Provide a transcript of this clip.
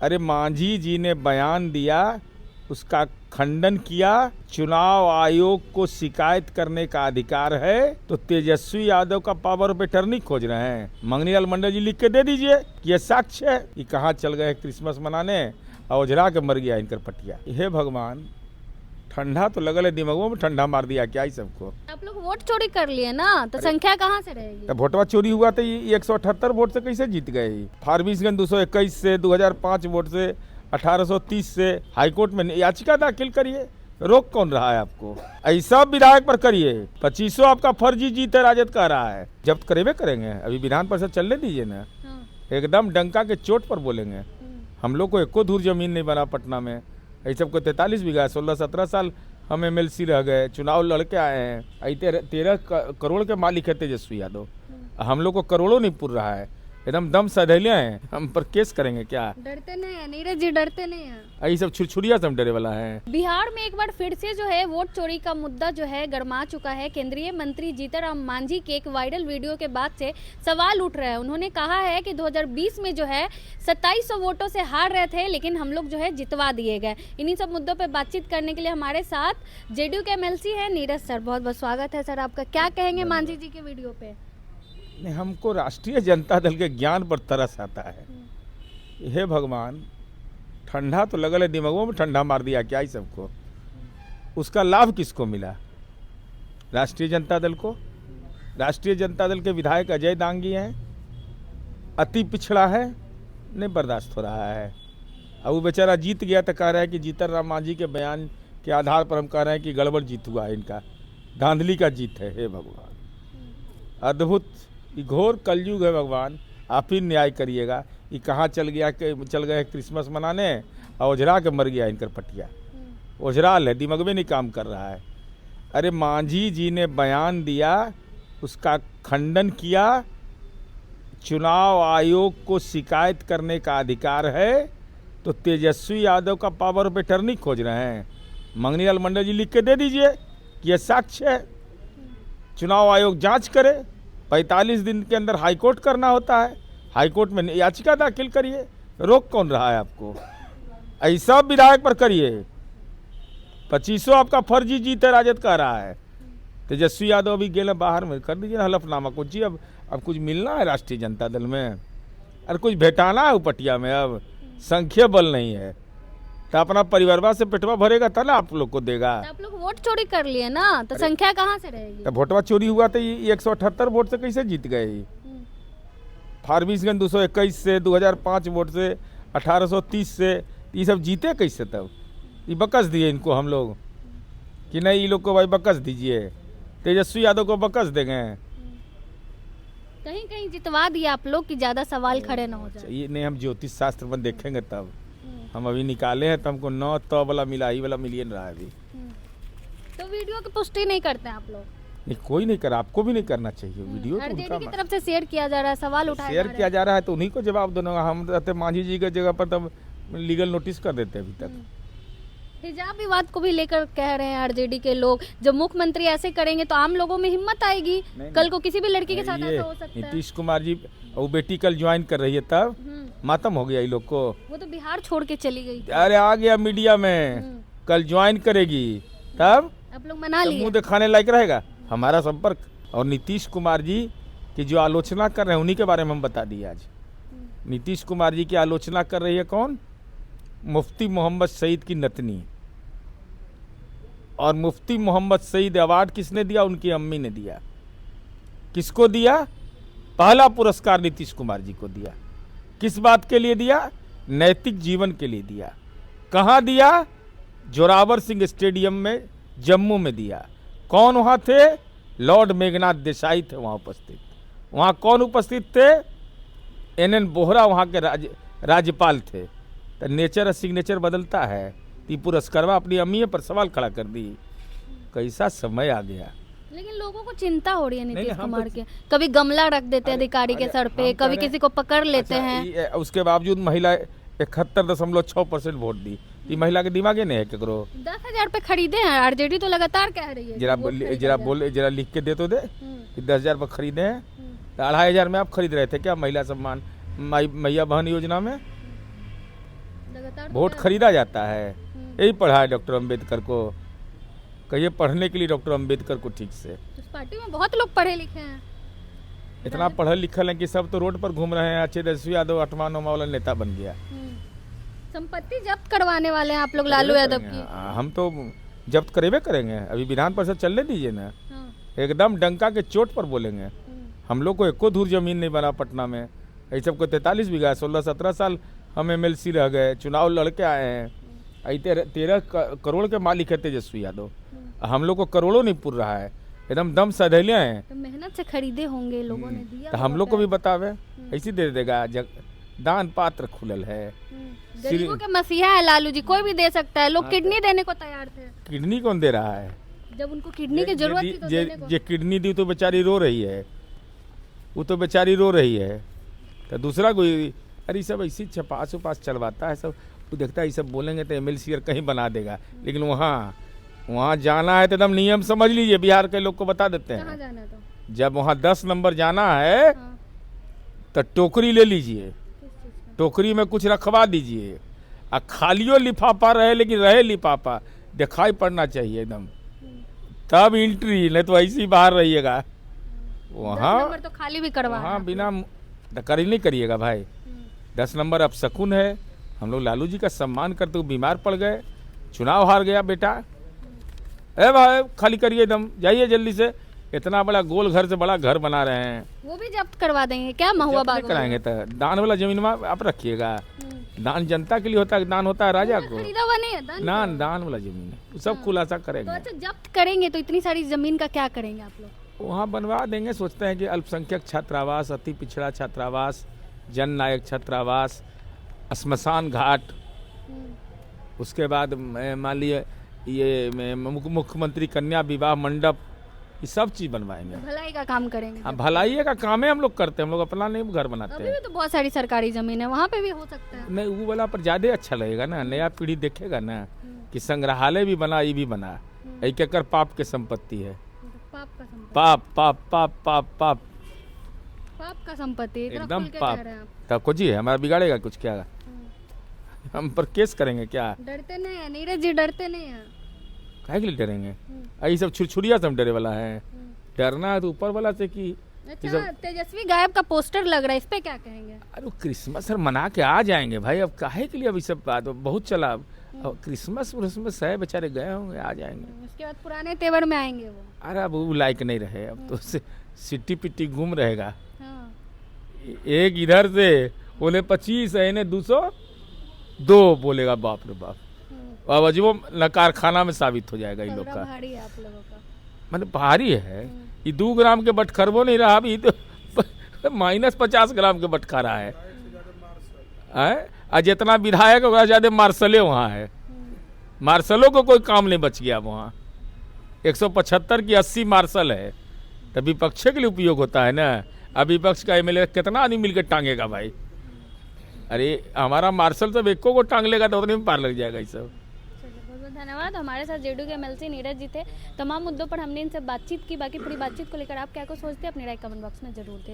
अरे मांझी जी ने बयान दिया, उसका खंडन किया। चुनाव आयोग को शिकायत करने का अधिकार है, तो तेजस्वी यादव का पावर ऑफ अटर्नी खोज रहे हैं। मंगनीलाल मंडल जी लिख के दे दीजिए कि ये साक्ष्य है कि कहाँ चल गए क्रिसमस मनाने, ओझरा के मर गया इनकर पटिया। हे भगवान, ठंडा तो लगल है दिमागों में, ठंडा मार दिया क्या ही सबको। आप लोग वोट चोरी कर लिए ना, तो संख्या कहाँ से रहेगी? तो वोटवा चोरी हुआ तो ये 178 वोट से कैसे जीत गए? फारबिसगंज 221 से, 2005 वोट से, 1830 से। हाईकोर्ट में याचिका दाखिल करिए, रोक कौन रहा है आपको? ऐसा विधायक पर करिए। 2500 आपका फर्जी जीत है, राजद कह रहा है। जब्त करेबे करेंगे, अभी विधान परिषद चलने दीजिए ना। एकदम डंका के चोट पर बोलेंगे। हम लोग को एको धूर जमीन नहीं बना पटना में। ऐसे सबको 43 बीघा, 16-17 साल हम MLC रह गए, चुनाव लड़के आए हैं। ऐसे 13 करोड़ के मालिक है तेजस्वी यादव। हम लोग को करोड़ों नहीं पुर रहा है, एकदम दम सधैले हैं। हम पर केस करेंगे क्या? डरते नहीं है नीरज जी, डरते नहीं है। यही सब छुरछुरिया से हम डरे वाला है। बिहार में एक बार फिर से जो है वोट चोरी का मुद्दा जो है गरमा चुका है। केंद्रीय मंत्री जीतनराम मांझी के एक वायरल वीडियो के बाद से सवाल उठ रहा है। उन्होंने कहा है कि 2020 में जो है 2700 वोटों से हार रहे थे, लेकिन हम लोग जो है जितवा दिए गए। इन्हीं सब मुद्दों पर बातचीत करने के लिए हमारे साथ JDU के MLC है नीरज सर। बहुत बहुत स्वागत है सर आपका। क्या कहेंगे मांझी जी के वीडियो पे? नहीं, हमको राष्ट्रीय जनता दल के ज्ञान पर तरस आता है। हे भगवान, ठंडा तो लगल है दिमागों में, ठंडा मार दिया क्या ही सबको। उसका लाभ किसको मिला? राष्ट्रीय जनता दल को। राष्ट्रीय जनता दल के विधायक अजय दांगी हैं, अति पिछड़ा है, नहीं बर्दाश्त हो रहा है। अब वो बेचारा जीत गया तो कह रहा है कि जीतनराम मांझी के बयान के आधार पर हम कह रहे हैं कि गड़बड़ जीत हुआ है, इनका धांधली का जीत है। हे भगवान, अद्भुत, ये घोर कलयुग है भगवान, आप ही न्याय करिएगा। ये कहाँ चल गए क्रिसमस मनाने, ओझरा के मर गया इनकर पटिया। ओझराल है, दिमाग में नहीं काम कर रहा है। अरे मांझी जी ने बयान दिया, उसका खंडन किया। चुनाव आयोग को शिकायत करने का अधिकार है, तो तेजस्वी यादव का पावर ऑफ अटर्नी खोज रहे हैं। मंगनीलाल मंडल जी लिख के दे दीजिए कि यह साक्ष्य है। चुनाव आयोग जांच करे। 45 दिन के अंदर हाईकोर्ट करना होता है। हाईकोर्ट में याचिका दाखिल करिए, रोक कौन रहा है आपको? ऐसा विधायक पर करिए। 2500 आपका फर्जी जीत है, राजद कह रहा है। तेजस्वी यादव अभी गेले बाहर में, कर दीजिए हलफनामा कुछ जी। अब कुछ मिलना है राष्ट्रीय जनता दल में? अरे कुछ भेटाना है उपटिया में। अब संख्या बल नहीं है, तो अपना परिवारवा से पेटवा भरेगा तब ना आप लोग को देगा। तो आप लोग वोट चोरी कर लिए ना, तो संख्या कहाँ से रहेगी? तो वोटवा चोरी हुआ तो ये 178 वोट से कैसे जीत गए? फारबिसगंज 221 से, 2005 वोट से, 1830 से। ये सब जीते कैसे? तब ये बकस दिए इनको हम लोग कि नहीं, ये लोग को भाई बकस दीजिए, तेजस्वी यादव को बकस देंगे। कहीं कहीं जितवा दिया आप लोग कि ज्यादा सवाल खड़े ना हो जाए। ये नहीं, हम ज्योतिष शास्त्र में देखेंगे तब। हम अभी निकाले हैं तो हमको 9 तो वाला मिला, ही वाला मिलियन रहा है अभी। तो वीडियो की पुष्टि नहीं करते हैं आप लोग? नहीं, कोई नहीं कर, आपको भी नहीं करना चाहिए। वीडियो तो RJD की तरफ से शेयर किया जा रहा है, सवाल उठाया शेयर किया जा रहा है, तो उन्हीं को जवाब देना। हम रहते मांझी जी की जगह पर तब लीगल नोटिस कर देते अभी तक। हिजाब विवाद को भी लेकर कह रहे हैं RJD के लोग, जब मुख्यमंत्री ऐसे करेंगे तो आम लोगों में हिम्मत आएगी। कल को किसी भी लड़की के साथ ऐसा हो सकता है। नीतीश कुमार जी और बेटी कल ज्वाइन कर रही है, तब मातम हो गया ये लोग को। वो तो बिहार छोड़ के चली गई। अरे आ गया मीडिया में, कल ज्वाइन करेगी, तब आप लोग मना लिए। मुंह दिखाने लायक रहेगा हमारा संपर्क। और नीतीश कुमार जी की जो आलोचना कर रहे हैं, उन्हीं के बारे में हम बता दिए आज। नीतीश कुमार जी की आलोचना कर रही है कौन? मुफ्ती मोहम्मद सईद की नतनी। और मुफ्ती मोहम्मद सईद अवार्ड किसने दिया? उनकी अम्मी ने दिया। किसको दिया? पहला पुरस्कार नीतीश कुमार जी को दिया। किस बात के लिए दिया? नैतिक जीवन के लिए दिया। कहाँ दिया? जोरावर सिंह स्टेडियम में, जम्मू में दिया। कौन वहाँ थे? लॉर्ड मेघनाथ देसाई थे वहाँ उपस्थित। वहाँ कौन उपस्थित थे? NN बोहरा वहाँ के राज्यपाल थे। तो नेचर और सिग्नेचर बदलता है। ती पुरस्कारवा अपनी अम्मी पर सवाल खड़ा कर दी। कैसा समय आ गया। लेकिन लोगों को चिंता हो रही है नीतीश कुमार के। कभी गमला रख देते हैं अधिकारी के सर पे, कभी किसी को पकड़ लेते हैं। उसके बावजूद महिला 71.6% वोट दी। ये महिला के दिमागे नहीं है केकरो। 10,000 पे खरीदे हैं। RJD तो लगातार कह रही है। जरा लिख के दे तो दे कि 10,000 पर खरीदे हैं। तो 2,500 में आप खरीद रहे थे क्या महिला सम्मान मैया बहन योजना में? लगातार वोट खरीदा जाता है। यही पढ़ा है डॉक्टर अंबेडकर को, कहिए पढ़ने के लिए डॉक्टर अंबेडकर को ठीक से। उस पार्टी में बहुत लोग पढ़े लिखे हैं। इतना पढ़ल लिखल है कि सब तो रोड पर घूम रहे हैं। अच्छे तेजस्वी यादव 8वां 9वां वाला नेता बन गया। संपत्ति जब्त करवाने वाले हैं आप लोग लालू यादव की। हम तो जब्त करेबे करेंगे, अभी विधान परिषद चलने दीजिए ना। हाँ। एकदम डंका के चोट पर बोलेंगे। हम लोग को एको धूर जमीन नहीं बना पटना में। ये सबको 43 बीघा 16-17 साल हम MLC रह गए, चुनाव लड़के आए हैं। 13 करोड़ के मालिक है तेजस्वी यादव। हम लोग को करोड़ों नहीं पुर रहा है, एकदम दम सधैले हैं। तो मेहनत से खरीदे होंगे लोगों ने दिया, तो हम लोग को भी बतावे, ऐसी दे देगा। दान पात्र खुलल है। गरीबों के मसीहा है लालू जी, कोई भी दे सकता है। लोग किडनी देने को तैयार थे। किडनी कौन दे रहा है? जब उनको किडनी की जरूरत थी तो देने को। जे किडनी दी तो बेचारी रो रही है, वो तो बेचारी रो रही है। तो दूसरा कोई, अरे सब ऐसी छपास उपास चलवाता है सब। वो देखता है ये सब बोलेंगे तो MLC कहीं बना देगा, लेकिन वहाँ जाना है तो एकदम नियम समझ लीजिए। बिहार के लोग को बता देते कहाँ हैं, जाना तो? जब वहाँ 10 नंबर जाना है तो टोकरी ले लीजिए, टोकरी में कुछ रखवा दीजिए। और खालियो लिफाफा रहे, लेकिन रहे लिफाफा दिखाई पड़ना चाहिए एकदम, तब एंट्री, नहीं तो ऐसे ही बाहर रहिएगा। वहाँ तो खाली भी करवा वहाँ बिना कर नहीं करिएगा भाई। 10 नंबर अब शकुन है। हम लोग लालू जी का सम्मान करते हुए बीमार पड़ गए, चुनाव हार गया बेटा। ए भाई खाली करिए एकदम, जाइए जल्दी से। इतना बड़ा गोल घर से बड़ा घर बना रहे हैं, वो भी जब्त करवा देंगे क्या? महुआ बाग कराएंगे तो दान वाला जमीन में आप रखिएगा। दान जनता के लिए होता है, दान होता है राजा को। खरीदा हुआ नहीं है दान? दान वाला जमीन है, सब खुलासा तो करेंगे। अच्छा, जब्त करेंगे तो इतनी सारी जमीन का क्या करेंगे आप लोग? वहाँ बनवा देंगे। सोचते हैं कि अल्पसंख्यक छात्रावास, अति पिछड़ा छात्रावास, जन नायक छात्रावास, श्मशान घाट, उसके बाद मान लिए ये मुख्यमंत्री कन्या विवाह मंडप, ये सब चीज बनवाएंगे। भलाई का काम करेंगे। हाँ, भलाई का काम है। हम लोग करते हैं, हम लोग अपना नहीं घर बनाते अभी हैं। भी तो बहुत सारी सरकारी जमीन है, वहाँ पे भी हो सकता है। नहीं, वो वाला पर ज्यादा अच्छा लगेगा ना, नया पीढ़ी देखेगा ना कि संग्रहालय भी बना, ये भी बना। एक एकड़ पाप के संपत्ति है। पाप का संपत्ति? पाप पाप पाप पाप पाप पाप का संपत्ति इतना एकदम खुल के पाप। कह रहे हैं आप। तब कुछ ही है, हमारा बिगाड़ेगा कुछ क्या? हम पर केस करेंगे क्या? डरते नहीं है नीरज जी, डरते नहीं है? काहे के लिए डरेंगे? ये सब छुरछुरिया से हम डरे वाला है। डरना है तो ऊपर वाला से कि अच्छा, तेजस्वी गायब का पोस्टर लग रहा है, इस पे क्या कहेंगे? अरे वो क्रिसमस मना के आ जाएंगे भाई। अब काहे के लिए अभी सब बात बहुत चला। अब क्रिसमस है, बेचारे गए होंगे, आ जाएंगे। उसके बाद पुराने तेवर में आएंगे वो। अरे अब वो लायक नहीं रहे, अब तो सिट्टी पिट्टी घूम रहेगा। हाँ। एक इधर से बोले 25 है, इन्हें 202 बोलेगा। बाप रे बाप। अब अजीबो न कारखाना में साबित हो जाएगा इन लोग का। भारी है आप लोगों का, मतलब भारी है। ये 2 ग्राम के बटखरबो नहीं रहा, अभी तो -50 ग्राम के बटखरा है। और जितना विधायक होगा ज्यादा मार्शले वहाँ है। मार्शलों को कोई काम नहीं बच गया वहाँ। 175 की 80 मार्शल है, तो विपक्ष के लिए उपयोग होता है ना। अब विपक्ष का MLA कितना आदमी मिलकर टांगेगा भाई? अरे हमारा मार्शल सब एको को टांग लेगा तो उतने में पार लग जाएगा ये सब। बहुत बहुत धन्यवाद। हमारे साथ जेडीयू के MLC नीरज जी थे। तमाम मुद्दों पर हमने इनसे बातचीत की। बाकी पूरी बातचीत को लेकर आप क्या कुछ सोचते हैं, अपनी राय कमेंट बॉक्स में जरूर दें।